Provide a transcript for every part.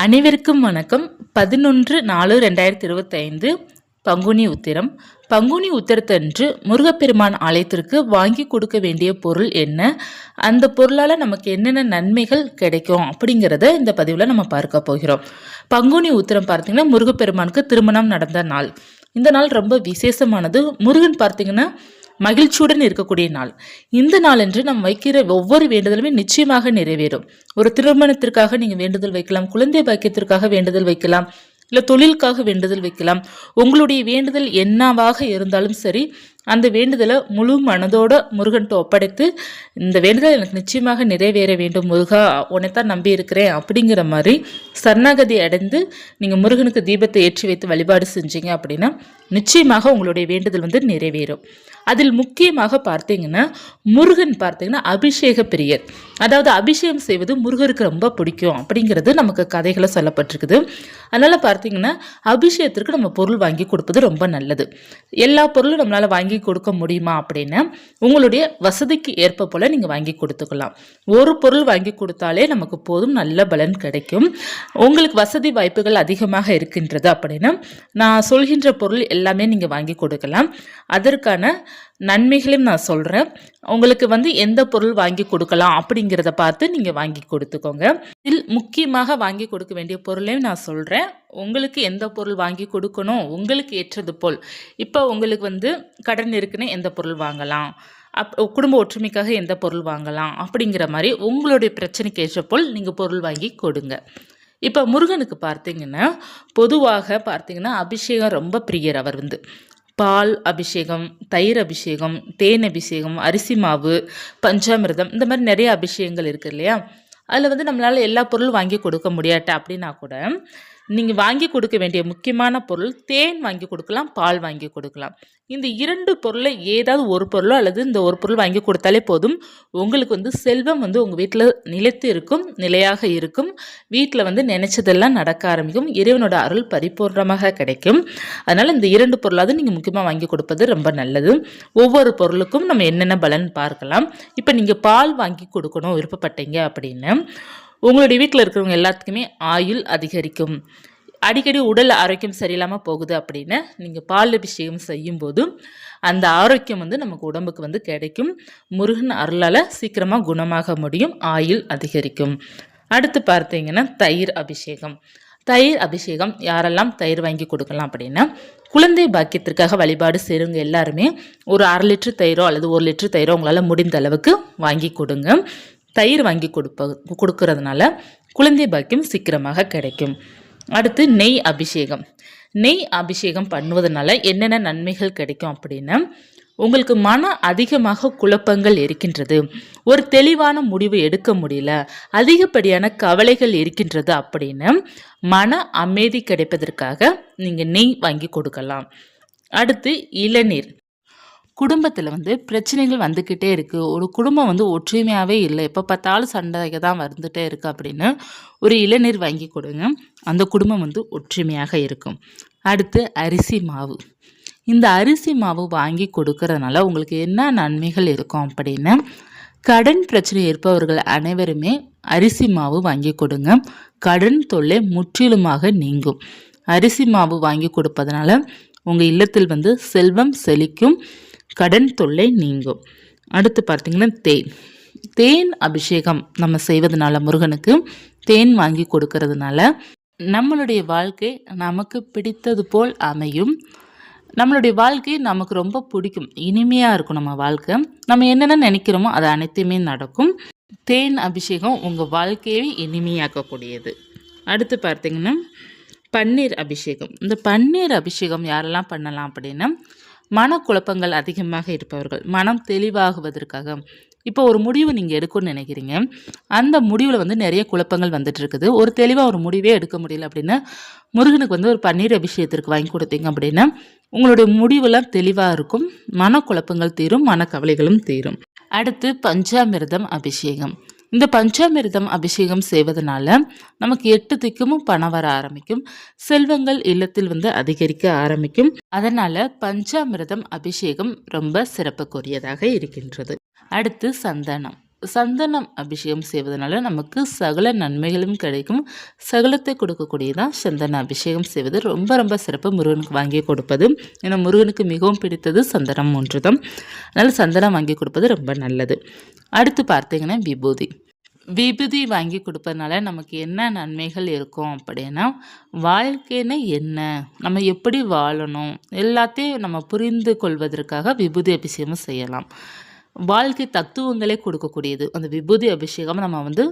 அனைவருக்கும் வணக்கம். 11/4/2025 பங்குனி உத்திரம். பங்குனி உத்திரத்தன்று முருகப்பெருமான் ஆலயத்திற்கு வாங்கி கொடுக்க வேண்டிய பொருள் என்ன, அந்த பொருளால் நமக்கு என்னென்ன நன்மைகள் கிடைக்கும் அப்படிங்கிறத இந்த பதிவில் நம்ம பார்க்க போகிறோம். பங்குனி உத்திரம் பார்த்தீங்கன்னா முருகப்பெருமானுக்கு திருமணம் நடந்த நாள். இந்த நாள் ரொம்ப விசேஷமானது. முருகன் பார்த்தீங்கன்னா மகிழ்ச்சியுடன் இருக்கக்கூடிய நாள். இந்த நாளன்று நம்ம வைக்கிற ஒவ்வொரு வேண்டுதலுமே நிச்சயமாக நிறைவேறும். ஒரு திருமணத்திற்காக நீங்கள் வேண்டுதல் வைக்கலாம், குழந்தை பாக்கியத்திற்காக வேண்டுதல் வைக்கலாம், இல்லை தொழிலுக்காக வேண்டுதல் வைக்கலாம். உங்களுடைய வேண்டுதல் என்னவாக இருந்தாலும் சரி, அந்த வேண்டுதலை முழு மனதோட முருகன்ட்டு ஒப்படைத்து, இந்த வேண்டுதல் எனக்கு நிச்சயமாக நிறைவேற வேண்டும் முருகா, உன்னைத்தான் நம்பி இருக்கிறேன் அப்படிங்கிற மாதிரி சரணாகதி அடைந்து நீங்கள் முருகனுக்கு தீபத்தை ஏற்றி வைத்து வழிபாடு செஞ்சீங்க அப்படின்னா நிச்சயமாக உங்களுடைய வேண்டுதல் நிறைவேறும். அதில் முக்கியமாக பார்த்தீங்கன்னா முருகன் பார்த்தீங்கன்னா அபிஷேக பிரியர். அதாவது அபிஷேகம் செய்வது முருகருக்கு ரொம்ப பிடிக்கும் அப்படிங்கிறது நமக்கு கதைகளை சொல்லப்பட்டிருக்குது. அதனால் பார்த்தீங்கன்னா அபிஷேகத்திற்கு நம்ம பொருள் வாங்கி கொடுப்பது ரொம்ப நல்லது. எல்லா பொருளும் நம்மளால் வாங்கி கொடுக்க முடியுமா அப்படின்னா உங்களுடைய வசதிக்கு ஏற்ப போல் நீங்கள் வாங்கி கொடுத்துக்கலாம். ஒரு பொருள் வாங்கி கொடுத்தாலே நமக்கு போதும், நல்ல பலன் கிடைக்கும். உங்களுக்கு வசதி வாய்ப்புகள் அதிகமாக இருக்கின்றது அப்படின்னா நான் சொல்கின்ற பொருள் எல்லாமே நீங்கள் வாங்கி கொடுக்கலாம். அதற்கான நன்மைகளையும் நான் சொல்கிறேன். உங்களுக்கு எந்த பொருள் வாங்கி கொடுக்கலாம் அப்படிங்கிறத பார்த்து நீங்கள் வாங்கி கொடுத்துக்கோங்க. இதில் முக்கியமாக வாங்கி கொடுக்க வேண்டிய பொருளையும் நான் சொல்கிறேன். உங்களுக்கு எந்த பொருள் வாங்கி கொடுக்கணும், உங்களுக்கு ஏற்றது போல். இப்போ உங்களுக்கு கடன் இருக்குன்னு எந்த பொருள் வாங்கலாம், குடும்ப ஒற்றுமைக்காக எந்த பொருள் வாங்கலாம் அப்படிங்கிற மாதிரி உங்களுடைய பிரச்சனைக்கு ஏற்ற போல் நீங்கள் பொருள் வாங்கி கொடுங்க. இப்போ முருகனுக்கு பார்த்தீங்கன்னா பொதுவாக பார்த்தீங்கன்னா அபிஷேகம் ரொம்ப பிரியர். அவர் பால் அபிஷேகம், தயிர் அபிஷேகம், தேன் அபிஷேகம், அரிசி மாவு, பஞ்சாமிர்தம், இந்த மாதிரி நிறைய அபிஷேகங்கள் இருக்குது இல்லையா. அதில் நம்மளால் எல்லா பொருளும் வாங்கி கொடுக்க முடியாட்ட அப்படின்னா கூட நீங்கள் வாங்கி கொடுக்க வேண்டிய முக்கியமான பொருள் தேன் வாங்கி கொடுக்கலாம், பால் வாங்கி கொடுக்கலாம். இந்த இரண்டு பொருளை ஏதாவது ஒரு பொருளோ அல்லது இந்த ஒரு பொருள் வாங்கி கொடுத்தாலே போதும். உங்களுக்கு செல்வம் உங்கள் வீட்டில் நிலைத்து இருக்கும், நிலையாக இருக்கும். வீட்டில் நினைச்சதெல்லாம் நடக்க ஆரம்பிக்கும். இறைவனோட அருள் பரிபூர்ணமாக கிடைக்கும். அதனால் இந்த இரண்டு பொருளாவது நீங்கள் முக்கியமாக வாங்கி கொடுப்பது ரொம்ப நல்லது. ஒவ்வொரு பொருளுக்கும் நம்ம என்னென்ன பலன் பார்க்கலாம். இப்போ நீங்கள் பால் வாங்கி கொடுக்கணும் விருப்பப்பட்டீங்க அப்படின்னு உங்களுடைய வீட்டில் இருக்கிறவங்க எல்லாத்துக்குமே ஆயுள் அதிகரிக்கும். அடிக்கடி உடல் ஆரோக்கியம் சரியில்லாமல் போகுது அப்படின்னு நீங்கள் பால் அபிஷேகம் செய்யும்போது அந்த ஆரோக்கியம் நமக்கு உடம்புக்கு கிடைக்கும். முருகன் அருளால் சீக்கிரமாக குணமாக முடியும், ஆயுள் அதிகரிக்கும். அடுத்து பார்த்தீங்கன்னா தயிர் அபிஷேகம். தயிர் அபிஷேகம் யாரெல்லாம் தயிர் வாங்கி கொடுக்கலாம் அப்படின்னா குழந்தை பாக்கியத்திற்காக வழிபாடு செய்கிறவங்க எல்லாருமே ஒரு 1/2 லிட்டர் தயிரோ அல்லது 1 லிட்டர் தயிரோ உங்களால் முடிந்த அளவுக்கு வாங்கி கொடுங்க. தயிர் வாங்கி கொடுக்கறதுனால குழந்தை பாக்கியம் சீக்கிரமாக கிடைக்கும். அடுத்து நெய் அபிஷேகம். நெய் அபிஷேகம் பண்ணுவதனால என்னென்ன நன்மைகள் கிடைக்கும் அப்படின்னா உங்களுக்கு அதிகமாக குழப்பங்கள் இருக்கின்றது, ஒரு தெளிவான முடிவு எடுக்க முடியல, அதிகப்படியான கவலைகள் இருக்கின்றது அப்படின்னு மன அமைதி கிடைப்பதற்காக நீங்கள் நெய் வாங்கி கொடுக்கலாம். அடுத்து இளநீர். குடும்பத்தில் பிரச்சனைகள் வந்துக்கிட்டே இருக்குது, ஒரு குடும்பம் ஒற்றுமையாகவே இல்லை, எப்போ பார்த்தாலும் சண்டைக்கு தான் வந்துகிட்டே இருக்குது அப்படின்னு ஒரு இளநீர் வாங்கி கொடுங்க. அந்த குடும்பம் ஒற்றுமையாக இருக்கும். அடுத்து அரிசி மாவு. இந்த அரிசி மாவு வாங்கி கொடுக்கறதுனால உங்களுக்கு என்ன நன்மைகள் இருக்கும் அப்படின்னா கடன் பிரச்சனை இருப்பவர்கள் அனைவருமே அரிசி மாவு வாங்கி கொடுங்க. கடன் தொல்லை முற்றிலுமாக நீங்கும். அரிசி மாவு வாங்கி கொடுப்பதனால உங்கள் இல்லத்தில் செல்வம் செழிக்கும், கடன் தொல்லை நீங்கும். அடுத்து பார்த்தீங்கன்னா தேன். தேன் அபிஷேகம் நம்ம செய்வதனால முருகனுக்கு தேன் வாங்கி கொடுக்கறதுனால நம்மளுடைய வாழ்க்கை நமக்கு பிடித்தது போல் அமையும். நம்மளுடைய வாழ்க்கை நமக்கு ரொம்ப பிடிக்கும், இனிமையாக இருக்கும். நம்ம வாழ்க்கை நம்ம என்னென்ன நினைக்கிறோமோ அது அனைத்துமே நடக்கும். தேன் அபிஷேகம் உங்கள் வாழ்க்கையை இனிமையாக்கக்கூடியது. அடுத்து பார்த்தீங்கன்னா பன்னீர் அபிஷேகம். இந்த பன்னீர் அபிஷேகம் யாரெல்லாம் பண்ணலாம் அப்படின்னா மனக்குழப்பங்கள் அதிகமாக இருப்பவர்கள், மனம் தெளிவாகுவதற்காக. இப்போ ஒரு முடிவு நீங்கள் எடுக்கணும்னு நினைக்கிறீங்க, அந்த முடிவில் நிறைய குழப்பங்கள் வந்துட்டு இருக்குது, ஒரு தெளிவாக ஒரு முடிவே எடுக்க முடியல அப்படின்னா முருகனுக்கு ஒரு பன்னீர் அபிஷேகத்திற்கு வாங்கி கொடுத்தீங்க அப்படின்னா உங்களுடைய முடிவெல்லாம் தெளிவாக இருக்கும், மனக்குழப்பங்கள் தீரும், மனக்கவலைகளும் தீரும். அடுத்து பஞ்சாமிர்தம் அபிஷேகம். இந்த பஞ்சாமிர்தம் அபிஷேகம் செய்வதனால நமக்கு 8 திக்குமும் பணம் வர ஆரம்பிக்கும், செல்வங்கள் இல்லத்தில் அதிகரிக்க ஆரம்பிக்கும். அதனால பஞ்சாமிர்தம் அபிஷேகம் ரொம்ப சிறப்புக்குரியதாக இருக்கின்றது. அடுத்து சந்தனம். சந்தனம் அபிஷேகம் செய்வதனால நமக்கு சகல நன்மைகளும் கிடைக்கும். சகலத்தை கொடுக்கக்கூடியதான் சந்தன அபிஷேகம் செய்வது ரொம்ப ரொம்ப சிறப்பு. முருகனுக்கு வாங்கி கொடுப்பது, ஏன்னா முருகனுக்கு மிகவும் பிடித்தது சந்தனம் ஒன்று தான். அதனால் சந்தனம் வாங்கி கொடுப்பது ரொம்ப நல்லது. அடுத்து பார்த்தீங்கன்னா விபூதி. விபூதி வாங்கி கொடுப்பதனால நமக்கு என்ன நன்மைகள் இருக்கும் அப்படின்னா, வாழ்க்கைன்னு என்ன, நம்ம எப்படி வாழணும், எல்லாத்தையும் நம்ம புரிந்து கொள்வதற்காக விபூதி அபிஷேகம் செய்யலாம். வாழ்க்கை தத்துவங்களே கொடுக்கக்கூடியது அந்த விபூதி அபிஷேகம். நம்ம வந்து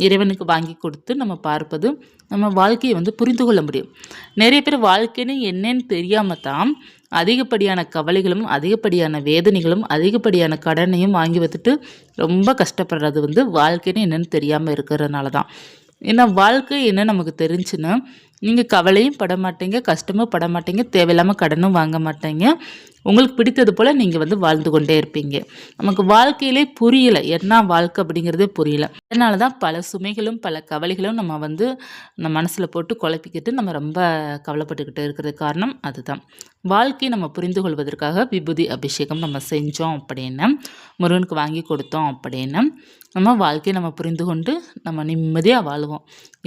இறைவனுக்கு வாங்கி கொடுத்து நம்ம பார்ப்பது நம்ம வாழ்க்கையை புரிந்து கொள்ள முடியும். நிறைய பேர் வாழ்க்கைன்னு என்னன்னு தெரியாமல் தான் அதிகப்படியான கவலைகளும் அதிகப்படியான வேதனைகளும் அதிகப்படியான கடனையும் வாங்கி வைத்துட்டு ரொம்ப கஷ்டப்படுறது வாழ்க்கைன்னு என்னன்னு தெரியாமல் இருக்கிறதுனால தான். ஏன்னா வாழ்க்கை என்ன நமக்கு தெரிஞ்சுன்னா, நீங்கள் கவலையும் பட மாட்டீங்க, கஷ்டமும் பட மாட்டீங்க, தேவையில்லாமல் கடனும் வாங்க மாட்டீங்க. உங்களுக்கு பிடித்தது போல் நீங்கள் வாழ்ந்து கொண்டே இருப்பீங்க. நமக்கு வாழ்க்கையிலே புரியல, என்ன வாழ்க்கை அப்படிங்கிறதே புரியல. அதனால தான் பல சுமைகளும் பல கவலைகளும் நம்ம நம்ம மனசில் போட்டு குழப்பிக்கிட்டு நம்ம ரொம்ப கவலைப்பட்டுக்கிட்டு இருக்கிறது காரணம் அதுதான். வாழ்க்கையை நம்ம புரிந்து கொள்வதற்காக விபூதி அபிஷேகம் நம்ம செஞ்சோம் அப்படின்னா, முருகனுக்கு வாங்கி கொடுத்தோம் அப்படின்னா, நம்ம வாழ்க்கையை நம்ம புரிந்து கொண்டு நம்ம நிம்மதியாக வாழுவோம்.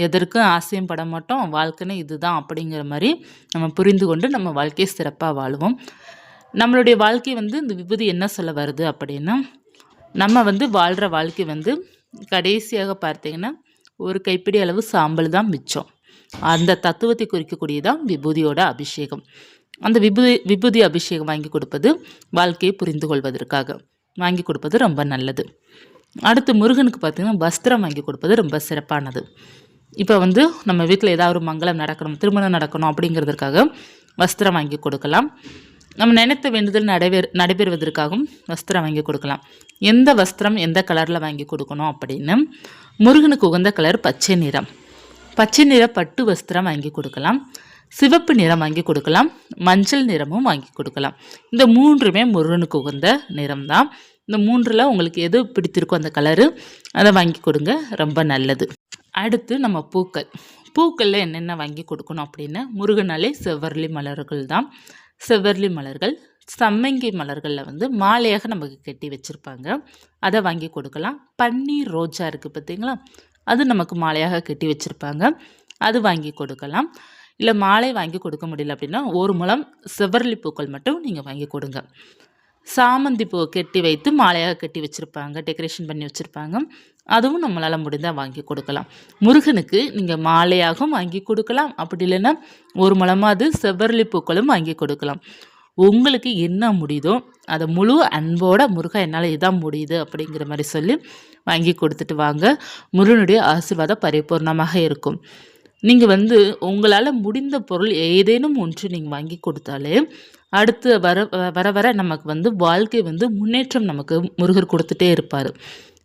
எதற்கும் ஆசையும் பட மாட்டோம். வாழ்க்கைன்னு இதுதான் அப்படிங்கிற மாதிரி நம்ம புரிந்து கொண்டு நம்ம வாழ்க்கையை சிறப்பாக வாழுவோம். நம்மளுடைய வாழ்க்கை இந்த விபூதி என்ன சொல்ல வருது அப்படின்னா, நம்ம வாழ்கிற வாழ்க்கை கடைசியாக பார்த்தீங்கன்னா ஒரு கைப்பிடி அளவு சாம்பல் தான் மிச்சம். அந்த தத்துவத்தை குறிக்கக்கூடியதான் விபூதியோட அபிஷேகம். அந்த விபூதி அபிஷேகம் வாங்கி கொடுப்பது வாழ்க்கையை புரிந்து கொள்வதற்காக வாங்கி கொடுப்பது ரொம்ப நல்லது. அடுத்து முருகனுக்கு பார்த்திங்கன்னா வஸ்திரம் வாங்கி கொடுப்பது ரொம்ப சிறப்பானது. இப்போ நம்ம வீட்டில் ஏதாவது ஒரு மங்களம் நடக்கணும், திருமணம் நடக்கணும் அப்படிங்கிறதுக்காக வஸ்திரம் வாங்கி கொடுக்கலாம். நம்ம நினைத்த வேண்டுதல் நடைபெறுவதற்காகவும் வஸ்திரம் வாங்கி கொடுக்கலாம். எந்த வஸ்திரம் எந்த கலரில் வாங்கி கொடுக்கணும் அப்படின்னு, முருகனுக்கு உகந்த கலர் பச்சை நிறம். பச்சை நிற பட்டு வஸ்திரம் வாங்கி கொடுக்கலாம். சிவப்பு நிறம் வாங்கி கொடுக்கலாம். மஞ்சள் நிறமும் வாங்கி கொடுக்கலாம். இந்த மூன்றுமே முருகனுக்கு உகந்த நிறம் தான். இந்த மூன்றில் உங்களுக்கு எது பிடித்திருக்கோ அந்த கலரு அதை வாங்கி கொடுங்க, ரொம்ப நல்லது. அடுத்து நம்ம பூக்களில் என்னென்ன வாங்கி கொடுக்கணும் அப்படின்னா, முருகனாலே செவ்வரளி மலர்கள் தான். செவ்வரளி மலர்கள் சம்மங்கி மலர்களில் மாலையாக நமக்கு கட்டி வச்சுருப்பாங்க, அதை வாங்கி கொடுக்கலாம். பன்னீர் ரோஜா இருக்குது பார்த்தீங்களா, அது நமக்கு மாலையாக கட்டி வச்சுருப்பாங்க, அது வாங்கி கொடுக்கலாம். இல்லை மாலை வாங்கி கொடுக்க முடியல அப்படின்னா ஒரு முழம் செவ்வரளி பூக்கள் மட்டும் நீங்கள் வாங்கி கொடுங்க. சாமந்தி பூ கட்டி வைத்து மாலையாக கட்டி வச்சுருப்பாங்க, டெக்கரேஷன் பண்ணி வச்சுருப்பாங்க, அதுவும் நம்மளால் முடிந்தால் வாங்கி கொடுக்கலாம். முருகனுக்கு நீங்கள் மாலையாகவும் வாங்கி கொடுக்கலாம், அப்படி இல்லைன்னா ஒரு முழமாவது செவ்வரளி பூக்களும் வாங்கி கொடுக்கலாம். உங்களுக்கு என்ன முடியுதோ அதை முழு அன்போட முருகா என்னால் இதான் முடியுது அப்படிங்கிற மாதிரி சொல்லி வாங்கி கொடுத்துட்டு வாங்க. முருகனுடைய ஆசீர்வாதம் பரிபூர்ணமாக இருக்கும். நீங்கள் உங்களால் முடிந்த பொருள் ஏதேனும் ஒன்று நீங்கள் வாங்கி கொடுத்தாலே அடுத்து வர வர நமக்கு வாழ்க்கை முன்னேற்றம் நமக்கு முருகர் கொடுத்துட்டே இருப்பார்.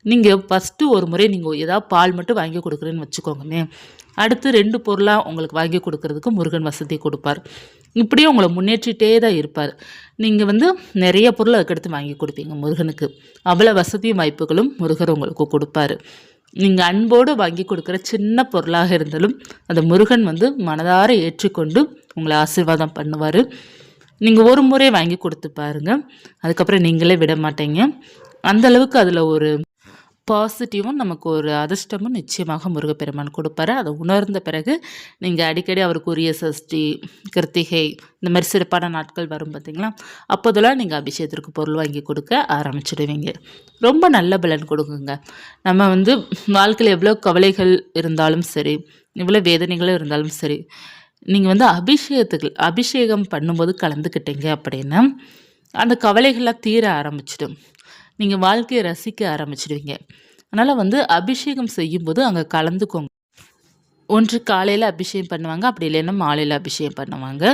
நீங்கள் ஃபஸ்ட்டு ஒரு முறை நீங்கள் ஏதாவது பால் மட்டும் வாங்கி கொடுக்குறேன்னு வச்சுக்கோங்கமே, அடுத்து 2 பொருளாக உங்களுக்கு வாங்கி கொடுக்கறதுக்கு முருகன் வசதி கொடுப்பார். இப்படியே உங்களை முன்னேற்றிட்டே தான் இருப்பார். நீங்கள் நிறைய பொருள் அதுக்கடுத்து வாங்கி கொடுப்பீங்க முருகனுக்கு. அவ்வளோ வசதியும் வாய்ப்புகளும் முருகர் உங்களுக்கு கொடுப்பார். நீங்கள் அன்போடு வாங்கி கொடுக்குற சின்ன பொருளாக இருந்தாலும் அந்த முருகன் மனதார ஏற்றுக்கொண்டு உங்களை ஆசீர்வாதம் பண்ணுவார். நீங்கள் ஒரு முறை வாங்கி கொடுத்து பாருங்கள், அதுக்கப்புறம் நீங்களே விட மாட்டீங்க. அந்தளவுக்கு அதில் ஒரு பாசிட்டிவும் நமக்கு ஒரு அதிர்ஷ்டமும் நிச்சயமாக முருகப்பெருமான் கொடுப்பாரு. அதை உணர்ந்த பிறகு நீங்கள் அடிக்கடி அவருக்குரிய சஷ்டி, கிருத்திகை இந்த மாதிரி சிறப்பான நாட்கள் வரும் பார்த்திங்களா, அப்போதெல்லாம் நீங்கள் அபிஷேகத்திற்கு பொருள் வாங்கி கொடுக்க ஆரம்பிச்சிடுவீங்க. ரொம்ப நல்ல பலன் கொடுக்குங்க. நம்ம வாழ்க்கையில் எவ்வளோ கவலைகள் இருந்தாலும் சரி, எவ்வளோ வேதனைகளும் இருந்தாலும் சரி, நீங்கள் அபிஷேகம் பண்ணும்போது கலந்துக்கிட்டீங்க அப்படின்னா அந்த கவலைகள்லாம் தீர ஆரம்பிச்சிடும். நீங்கள் வாழ்க்கையை ரசிக்க ஆரம்பிச்சிடுவீங்க. அதனால் அபிஷேகம் செய்யும்போது அங்கே கலந்துக்கோங்க. ஒன்று காலையில் அபிஷேகம் பண்ணுவாங்க, அப்படி இல்லைன்னா மாலையில் அபிஷேகம் பண்ணுவாங்க.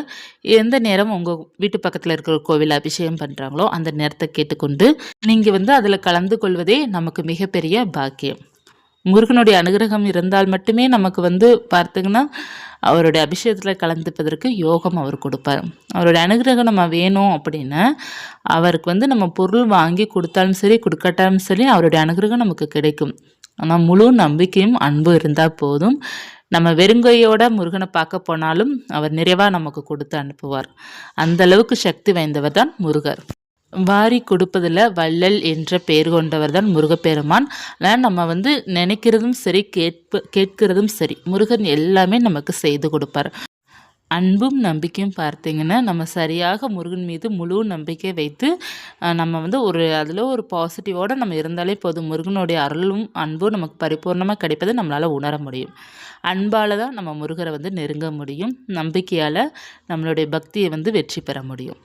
எந்த நேரம் உங்கள் வீட்டு பக்கத்தில் இருக்கிற கோவிலில் அபிஷேகம் பண்ணுறாங்களோ அந்த நேரத்தை கேட்டுக்கொண்டு நீங்கள் அதில் கலந்து கொள்வதே நமக்கு மிகப்பெரிய பாக்கியம். முருகனுடைய அனுகிரகம் இருந்தால் மட்டுமே நமக்கு பார்த்திங்கன்னா அவருடைய அபிஷேகத்தில் கலந்துப்பதற்கு யோகம் அவர் கொடுப்பார். அவருடைய அனுகிரகம் நம்ம வேணும் அப்படின்னா அவருக்கு நம்ம பொருள் வாங்கி கொடுத்தாலும் சரி கொடுக்கட்டாலும் சரி அவருடைய அனுகிரகம் நமக்கு கிடைக்கும். ஆனால் முழு நம்பிக்கையும் அன்பு இருந்தால் போதும். நம்ம வெறுங்கையோட முருகனை பார்க்க போனாலும் அவர் நிறைவாக நமக்கு கொடுத்து அனுப்புவார். அந்த அளவுக்கு சக்தி வாய்ந்தவர் தான் முருகர். வாரி கொடுப்பதில் வள்ளல் என்ற பெயர் கொண்டவர் தான் முருகப்பெருமான். அதனால் நம்ம வந்து நினைக்கிறதும் சரி, கேட்கிறதும் சரி, முருகன் எல்லாமே நமக்கு செய்து கொடுப்பார். அன்பும் நம்பிக்கையும் பார்த்தீங்கன்னா, நம்ம சரியாக முருகன் மீது முழு நம்பிக்கை வைத்து நம்ம வந்து அதில் ஒரு பாசிட்டிவோடு நம்ம இருந்தாலே போதும். முருகனுடைய அருளும் அன்பும் நமக்கு பரிபூர்ணமாக கிடைப்பதை நம்மளால் உணர முடியும். அன்பால் தான் நம்ம முருகரை வந்து நெருங்க முடியும். நம்பிக்கையால் நம்மளுடைய பக்தியை வந்து வெற்றி பெற முடியும்.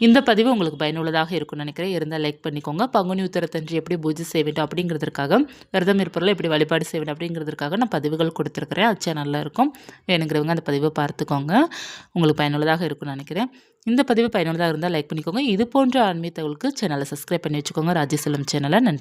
இந்த பதிவு உங்களுக்கு பயனுள்ளதாக இருக்கும்னு நினைக்கிறேன். இருந்தால் லைக் பண்ணிக்கோங்க. பங்குனி உத்திரத்தன்று எப்படி பூஜை செய்ய வேண்டும் அப்படிங்கிறதுக்காக, விரதம் இருப்பவர்கள் எப்படி வழிபாடு செய்ய வேண்டும் அப்படிங்கிறதுக்காக நான் பதிவுகள் கொடுத்துருக்குறேன். அது சேனலில் இருக்கும். வேணுங்கிறவங்க அந்த பதிவை பார்த்துக்கோங்க. உங்களுக்கு பயனுள்ளதாக இருக்கும்னு நினைக்கிறேன். இந்த பதிவு பயனுள்ளதாக இருந்தால் லைக் பண்ணிக்கோங்க. இது போன்ற ஆன்மீக தகவலுக்கு சேனலை சப்ஸ்கிரைப் பண்ணி வச்சுக்கோங்க. ராஜேஸ்வரம் சேனலை. நன்றி.